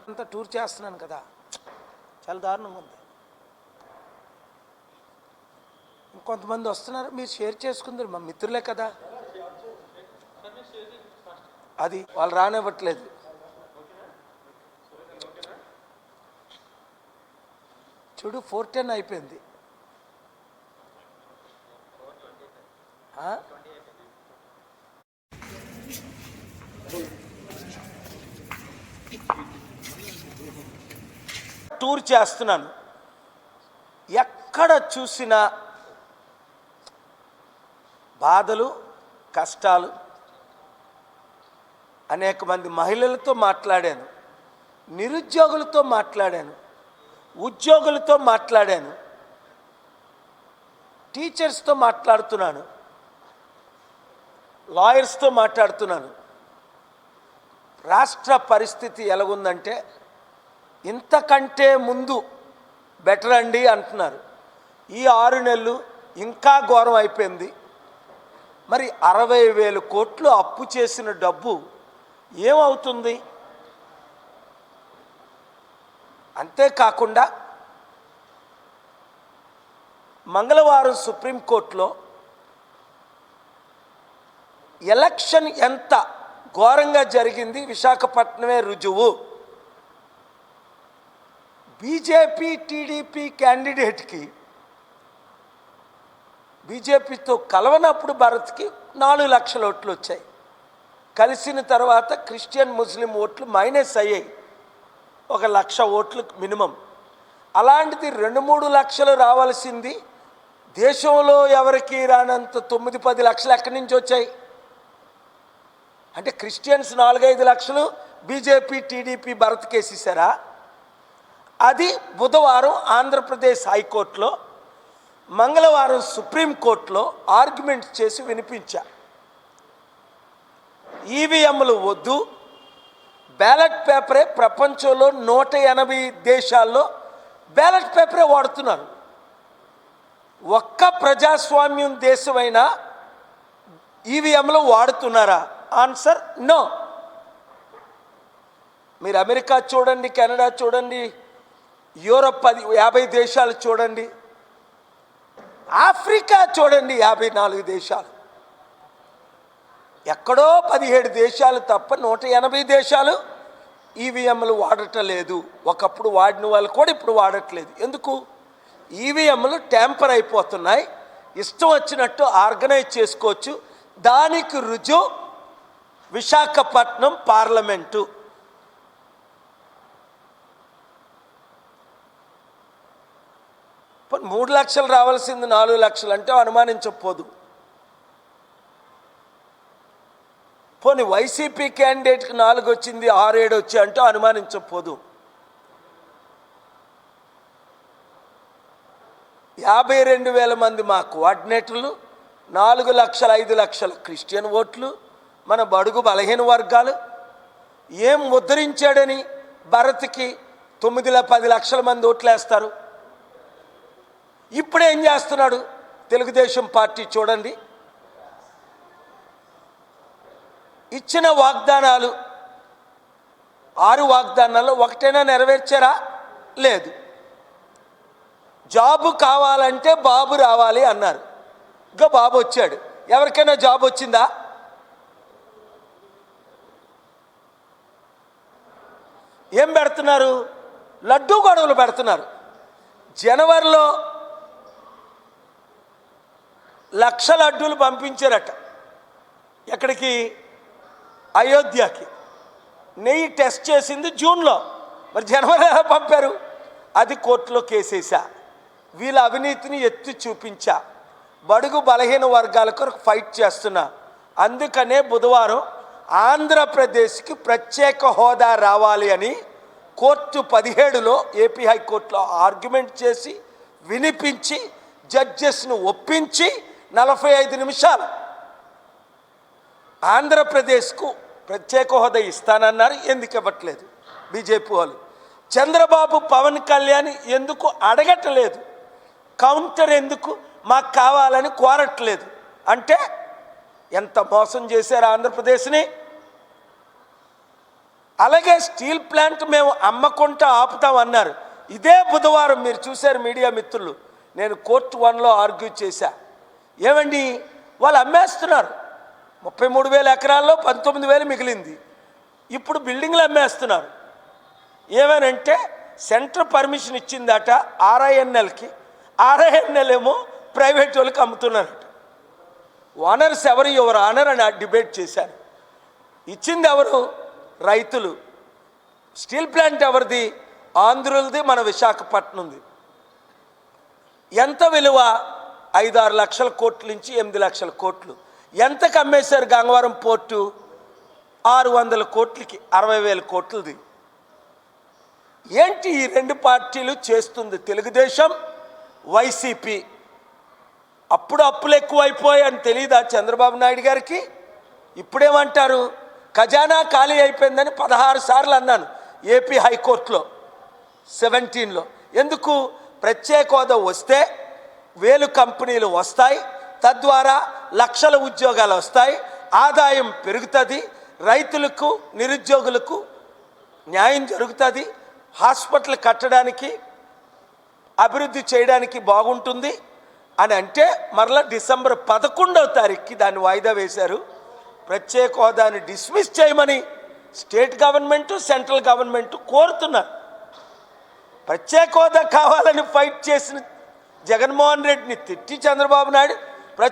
అంతా టూర్ చేస్తున్నాను కదా, చాలా దారుణంగా ఉంది. ఇంకొంతమంది వస్తున్నారు, మీరు షేర్ చేసుకుందరు, మా మిత్రులే కదా. అది వాళ్ళు రానివ్వట్లేదు. చూడు 4:10 అయిపోయింది. టూర్ చేస్తున్నాను, ఎక్కడ చూసినా బాధలు, కష్టాలు. అనేక మంది మహిళలతో మాట్లాడాను, నిరుద్యోగులతో మాట్లాడాను, ఉద్యోగులతో మాట్లాడాను, టీచర్స్తో మాట్లాడుతున్నాను, లాయర్స్తో మాట్లాడుతున్నాను. రాష్ట్ర పరిస్థితి ఎలాగుందంటే ఇంతకంటే ముందు బెటర్ అండి అంటున్నారు. ఈ 6 నెలలు ఇంకా ఘోరం అయిపోయింది. మరి 60,000 కోట్లు అప్పు చేసిన డబ్బు ఏమవుతుంది? అంతేకాకుండా మంగళవారం సుప్రీంకోర్టులో ఎలక్షన్ ఎంత ఘోరంగా జరిగింది విశాఖపట్నమే రుజువు. బీజేపీ టీడీపీ క్యాండిడేట్కి బీజేపీతో కలవనప్పుడు భరత్కి 4 లక్షల ఓట్లు వచ్చాయి. కలిసిన తర్వాత క్రిస్టియన్ ముస్లిం ఓట్లు మైనస్ అయ్యాయి, 1 లక్ష ఓట్లు మినిమం. అలాంటిది 2-3 లక్షలు రావాల్సింది దేశంలో ఎవరికి రానంత 9-10 లక్షలు ఎక్కడి నుంచి వచ్చాయి? అంటే క్రిస్టియన్స్ 4-5 లక్షలు బీజేపీ టీడీపీ భరత్ కేసేసారా? అది బుధవారం ఆంధ్రప్రదేశ్ హైకోర్టులో, మంగళవారం సుప్రీంకోర్టులో ఆర్గ్యుమెంట్స్ చేసి వినిపించా. ఈవీఎంలు వద్దు, బ్యాలెట్ పేపరే ప్రపంచంలో 180 దేశాల్లో బ్యాలెట్ పేపరే వాడుతున్నారు. ఒక్క ప్రజాస్వామ్యం దేశమైనా ఈవీఎంలు వాడుతున్నారా? Answer no. మీరు అమెరికా చూడండి, కెనడా చూడండి, యూరప్ 50 దేశాలు చూడండి, ఆఫ్రికా చూడండి 54 దేశాలు, ఎక్కడో 17 దేశాలు తప్ప 180 దేశాలు ఈవీఎంలు వాడటం లేదు. ఒకప్పుడు వాడిన వాళ్ళు కూడా ఇప్పుడు వాడట్లేదు. ఎందుకు? ఈవీఎంలు ట్యాంపర్ అయిపోతున్నాయి, ఇష్టం వచ్చినట్టు ఆర్గనైజ్ చేసుకోవచ్చు. దానికి రుజువు విశాఖపట్నం పార్లమెంటు. పోనీ 3 లక్షలు రావాల్సింది 4 లక్షలు అంటే అనుమానించకపోదు. పోనీ వైసీపీ క్యాండిడేట్కి 4 వచ్చింది, 6-7 వచ్చాయి అంటే అనుమానించకపోదు. 52,000 మంది మా కోఆర్డినేటర్లు, 4 లక్షల 5 లక్షల క్రిస్టియన్ ఓట్లు, మన బడుగు బలహీన వర్గాలు. ఏం ముద్రించాడని భరత్కి 9-10 లక్షల మంది ఓట్లేస్తారు? ఇప్పుడు ఏం చేస్తున్నాడు తెలుగుదేశం పార్టీ చూడండి. ఇచ్చిన వాగ్దానాలు 6 వాగ్దానాల్లో ఒకటైనా నెరవేర్చారా? లేదు. జాబు కావాలంటే బాబు రావాలి అన్నారు, ఇంకా బాబు వచ్చాడు. ఎవరికైనా జాబ్ వచ్చిందా? ఏం పెడుతున్నారు? లడ్డూ గొడవలు పెడుతున్నారు. జనవరిలో 1,00,000 లడ్డూలు పంపించారట. ఎక్కడికి? అయోధ్యకి. నెయ్యి టెస్ట్ చేసింది జూన్లో, మరి జనవరి ఎలా పంపారు? అది కోర్టులో కేసేసా. వీళ్ళ అవినీతిని ఎత్తి చూపించా. బడుగు బలహీన వర్గాల కొరకు ఫైట్ చేస్తున్నా. అందుకనే బుధవారం ఆంధ్రప్రదేశ్కి ప్రత్యేక హోదా రావాలి అని కోర్టు 17లో ఏపీ హైకోర్టులో ఆర్గ్యుమెంట్ చేసి వినిపించి జడ్జెస్ను ఒప్పించి 45 నిమిషాలు ఆంధ్రప్రదేశ్కు ప్రత్యేక హోదా ఇస్తానన్నారు. ఎందుకు ఇవ్వట్లేదు బీజేపీ వాళ్ళు? చంద్రబాబు పవన్ కళ్యాణ్ ఎందుకు అడగట్లేదు? కౌంటర్ ఎందుకు మాకు కావాలని కోరట్లేదు? అంటే ఎంత మోసం చేశారు ఆంధ్రప్రదేశ్ని. అలాగే స్టీల్ ప్లాంట్ మేము అమ్మకుంటా ఆపుతాం అన్నారు. ఇదే బుధవారం మీరు చూశారు మీడియా మిత్రులు, నేను కోర్టు 1లో ఆర్గ్యూ చేశా. ఏమండి వాళ్ళు అమ్మేస్తున్నారు, 33,000 ఎకరాల్లో 19,000 మిగిలింది. ఇప్పుడు బిల్డింగ్లు అమ్మేస్తున్నారు. ఏమనంటే సెంటర్ పర్మిషన్ ఇచ్చిందట RINLకి, RINL ఏమో ప్రైవేట్ వాళ్ళకి అమ్ముతున్నారట. ఓనర్స్ ఎవరు యువర్ ఆనర్ అని డిబేట్ చేశాను. ఇచ్చింది ఎవరు? రైతులు. స్టీల్ ప్లాంట్ ఎవరిది? ఆంధ్రులది, మన విశాఖపట్నంది. ఎంత విలువ? 5-6 లక్షల కోట్ల నుంచి 8 లక్షల కోట్లు. ఎంతకు అమ్మేశారు గంగవరం పోర్టు? 600 కోట్లకి, 60,000 కోట్లది. ఏంటి ఈ రెండు పార్టీలు చేస్తుంది? తెలుగుదేశం, వైసీపీ. అప్పుడు అప్పులు ఎక్కువైపోయాయని తెలియదా చంద్రబాబు నాయుడు గారికి? ఇప్పుడేమంటారు? ఖజానా ఖాళీ అయిపోయిందని 16 సార్లు అన్నాను ఏపీ హైకోర్టులో 17లో. ఎందుకు? ప్రత్యేక హోదా వస్తే 1000 కంపెనీలు వస్తాయి, తద్వారా లక్షల ఉద్యోగాలు వస్తాయి, ఆదాయం పెరుగుతుంది, రైతులకు నిరుద్యోగులకు న్యాయం జరుగుతుంది, హాస్పిటల్ కట్టడానికి అభివృద్ధి చేయడానికి బాగుంటుంది అని అంటే మరలా డిసెంబర్ 11వ తారీఖుకి దాన్ని వాయిదా వేశారు. ప్రత్యేక హోదాని డిస్మిస్ చేయమని స్టేట్ గవర్నమెంటు, సెంట్రల్ గవర్నమెంటు కోరుతున్నారు. ప్రత్యేక హోదా కావాలని ఫైట్ చేసిన జగన్మోహన్ రెడ్డిని తిట్టి చంద్రబాబు నాయుడు